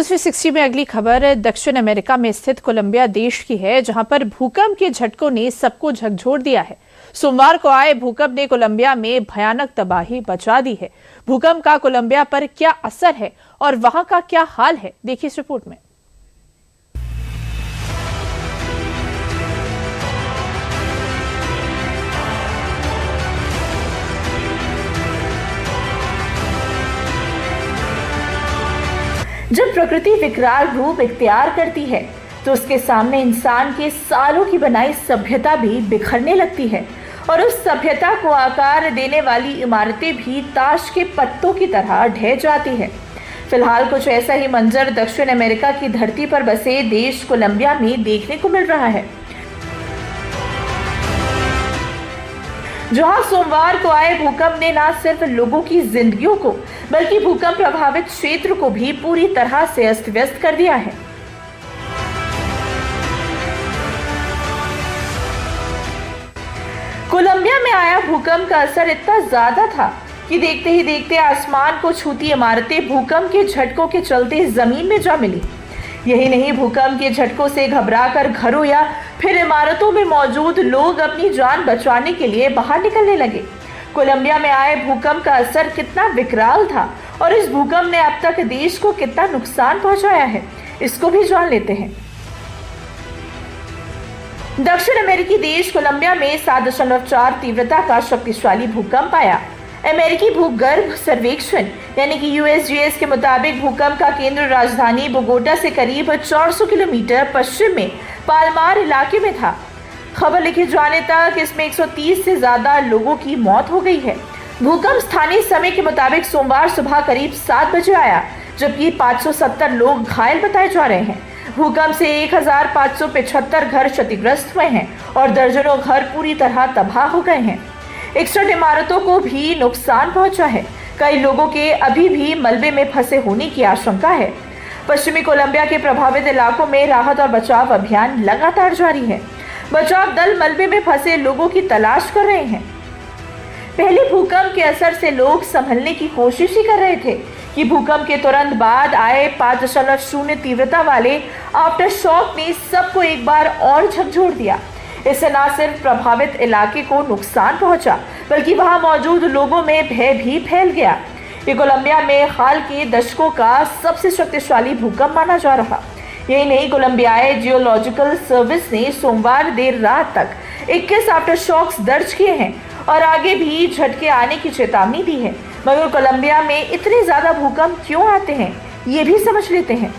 360 में अगली खबर दक्षिण अमेरिका में स्थित कोलंबिया देश की है, जहां पर भूकंप के झटकों ने सबको झकझोर दिया है। सोमवार को आए भूकंप ने कोलंबिया में भयानक तबाही मचा दी है। भूकंप का कोलंबिया पर क्या असर है और वहां का क्या हाल है, देखिए इस रिपोर्ट में। जब प्रकृति विकराल रूप इख्तियार करती है तो उसके सामने इंसान के सालों की बनाई सभ्यता भी बिखरने लगती है और उस सभ्यता को आकार देने वाली इमारतें भी ताश के पत्तों की तरह ढह जाती है। फिलहाल कुछ ऐसा ही मंजर दक्षिण अमेरिका की धरती पर बसे देश कोलंबिया में देखने को मिल रहा है, जहां सोमवार को आए भूकंप ने न सिर्फ लोगों की जिंदगियों को बल्कि भूकंप प्रभावित क्षेत्र को भी पूरी तरह से अस्त व्यस्त कर दिया है। कोलंबिया में आया भूकंप का असर इतना ज्यादा था कि देखते ही देखते आसमान को छूती इमारतें भूकंप के झटकों के चलते जमीन में जा मिली। यही नहीं, भूकंप के झटकों से घबराकर घरों या फिर इमारतों में मौजूद लोग अपनी जान बचाने के लिए बाहर निकलने लगे। कोलंबिया में आए भूकंप का असर कितना विकराल था और इस भूकंप ने अब तक देश को कितना नुकसान पहुंचाया है, इसको भी जान लेते हैं। दक्षिण अमेरिकी देश कोलंबिया में 7.4 तीव्रता का शक्तिशाली भूकंप आया। अमेरिकी भूगर्भ सर्वेक्षण यानी कि USGS के मुताबिक भूकंप का केंद्र राजधानी बोगोटा से करीब 400 किलोमीटर पश्चिम में पालमार इलाके में था। खबर लिखे जाने तक इसमें 130 से ज्यादा लोगों की मौत हो गई है। भूकंप स्थानीय समय के मुताबिक सोमवार सुबह करीब 7 बजे आया, जबकि 570 लोग घायल बताए जा रहे हैं। भूकंप से 1575 घर क्षतिग्रस्त हुए हैं और दर्जनों घर पूरी तरह तबाह हो गए हैं। 61 इमारतों को भी नुकसान पहुंचा है। कई लोगों के अभी भी मलबे में फंसे होने की आशंका है। पश्चिमी कोलंबिया के प्रभावित इलाकों में राहत और बचाव अभियान लगातार जारी है। बचाव दल मलबे में फंसे लोगों की तलाश कर रहे हैं। पहले भूकंप के असर से लोग संभलने की कोशिश ही कर रहे थे कि भूकंप के तुरंत बाद आए 5.0 तीव्रता वाले आफ्टर शॉक ने सबको एक बार और झकझोर दिया। इससे न सिर्फ प्रभावित इलाके को नुकसान पहुंचा बल्कि वहां मौजूद लोगों में भय भी फैल गया। ये कोलंबिया में हाल के दशकों का सबसे शक्तिशाली भूकंप माना जा रहा। यही नहीं, कोलंबियाई जियोलॉजिकल सर्विस ने सोमवार देर रात तक 21 आफ्टर शॉक्स दर्ज किए हैं और आगे भी झटके आने की चेतावनी दी है। मगर कोलंबिया में इतने ज्यादा भूकंप क्यों आते हैं, ये भी समझ लेते हैं।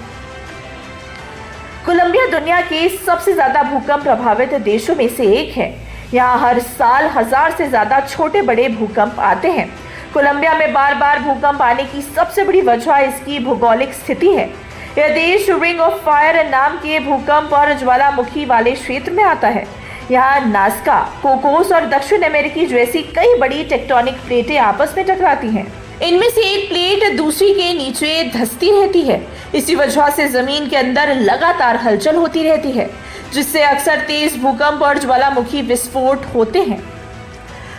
कोलंबिया दुनिया के सबसे ज्यादा भूकंप प्रभावित देशों में से एक है। यहाँ हर साल 1000 से ज्यादा छोटे बड़े भूकंप आते हैं। कोलंबिया में बार बार भूकंप आने की सबसे बड़ी वजह इसकी भौगोलिक स्थिति है। यह देश रिंग ऑफ फायर नाम के भूकंप और ज्वालामुखी वाले क्षेत्र में आता है। यहाँ नास्का, कोकोस और दक्षिण अमेरिकी जैसी कई बड़ी टेक्टोनिक प्लेटें आपस में टकराती हैं। इनमें से एक प्लेट दूसरी के नीचे धंसती रहती है। इसी वजह से जमीन के अंदर लगातार हलचल होती रहती है, जिससे अक्सर तेज भूकंप और ज्वालामुखी विस्फोट होते हैं।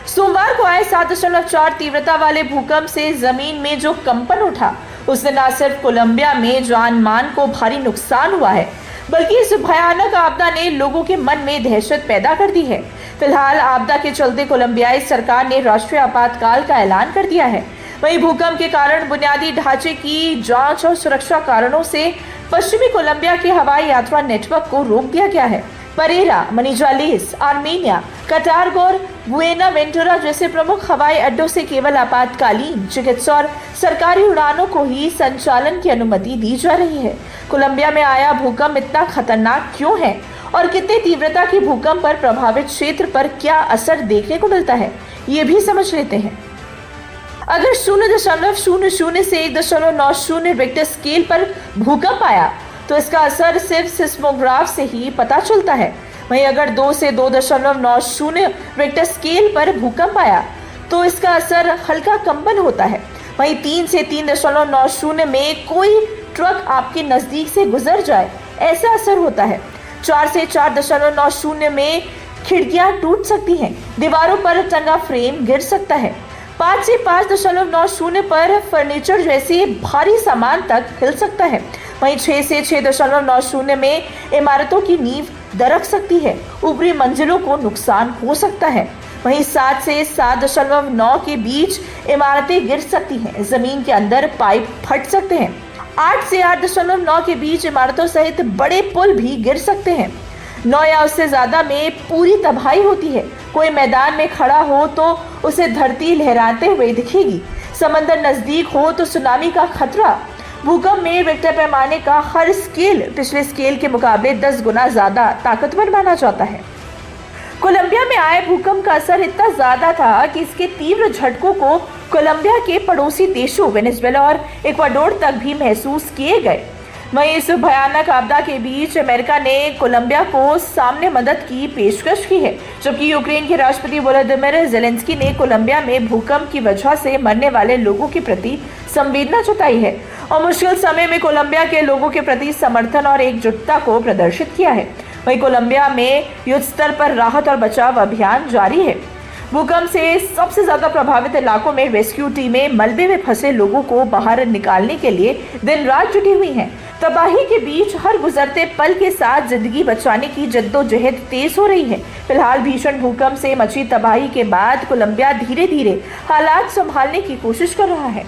सोमवार को आए 7.4 तीव्रता वाले भूकंप से जमीन में जो कंपन उठा, उससे न सिर्फ कोलंबिया में जान मान को भारी नुकसान हुआ है, बल्कि इस भयानक आपदा ने लोगों के मन में दहशत पैदा कर दी है। फिलहाल आपदा के चलते कोलंबियाई सरकार ने राष्ट्रीय आपातकाल का ऐलान कर दिया है। वहीं भूकंप के कारण बुनियादी ढांचे की जांच और सुरक्षा कारणों से पश्चिमी कोलंबिया के हवाई यात्रा नेटवर्क को रोक दिया गया है। परेरा, मनिजालेस, आर्मेनिया, कटारगोर, बुएनावेंटुरा जैसे प्रमुख हवाई अड्डों से केवल आपातकालीन चिकित्सा और सरकारी उड़ानों को ही संचालन की अनुमति दी जा रही है। कोलंबिया में आया भूकंप इतना खतरनाक क्यों है और कितने तीव्रता के भूकंप पर प्रभावित क्षेत्र पर क्या असर देखने को मिलता है, ये भी समझ लेते हैं। अगर 0.00 से 1.90 रिक्टर स्केल पर भूकंप आया तो इसका असर सिर्फ सिस्मोग्राफ से ही पता चलता है। वहीं अगर 2 से 2.90 रिक्टर स्केल पर भूकंप आया तो इसका असर हल्का कंपन होता है। वहीं 3 से 3.90 में कोई ट्रक आपके नजदीक से गुजर जाए, ऐसा असर होता है। 4 से 4.90 में खिड़कियां टूट सकती हैं, दीवारों पर टंगा फ्रेम गिर सकता है। 5 से 5.90 पर फर्नीचर जैसे भारी सामान तक हिल सकता है। वहीं 6 से 6.90 में इमारतों की नींव दरक सकती है। ऊपरी मंजिलों को नुकसान हो सकता है। वहीं 7 से 7.9 के बीच इमारतें गिर सकती हैं। जमीन के अंदर पाइप फट सकते हैं। 8 से 8.9 के बीच इमारतों सहित बड़े पुल भी गिर सकते हैं। 9 या उससे ज्यादा में पूरी तबाही होती है। कोई मैदान में खड़ा हो तो उसे धरती लहराते हुए दिखेगी। समंदर नजदीक हो तो सुनामी का खतरा। भूकंप में रिक्टर पैमाने का हर स्केल पिछले स्केल के मुकाबले 10 गुना ज्यादा ताकतवर माना जाता है। कोलंबिया में आए भूकंप का असर इतना ज्यादा था कि इसके तीव्र झटकों को कोलंबिया के पड़ोसी देशों वेनेजुएला और इक्वाडोर तक भी महसूस किए गए। वहीं इस भयानक आपदा के बीच अमेरिका ने कोलंबिया को सामने मदद की पेशकश की है, जबकि यूक्रेन के राष्ट्रपति वोलोदिमीर ज़ेलेंस्की ने कोलंबिया में भूकंप की वजह से मरने वाले लोगों के प्रति संवेदना जताई है और मुश्किल समय में कोलंबिया के लोगों के प्रति समर्थन और एकजुटता को प्रदर्शित किया है। वहीं कोलंबिया में युद्ध स्तर पर राहत और बचाव अभियान जारी है। भूकंप से सबसे ज्यादा प्रभावित इलाकों में रेस्क्यू टीमें मलबे में फंसे लोगों को बाहर निकालने के लिए दिन रात जुटी हुई हैं। तबाही के बीच हर गुजरते पल के साथ जिंदगी बचाने की जद्दोजहद तेज हो रही है। फिलहाल भीषण भूकंप से मची तबाही के बाद कोलंबिया धीरे धीरे हालात संभालने की कोशिश कर रहा है।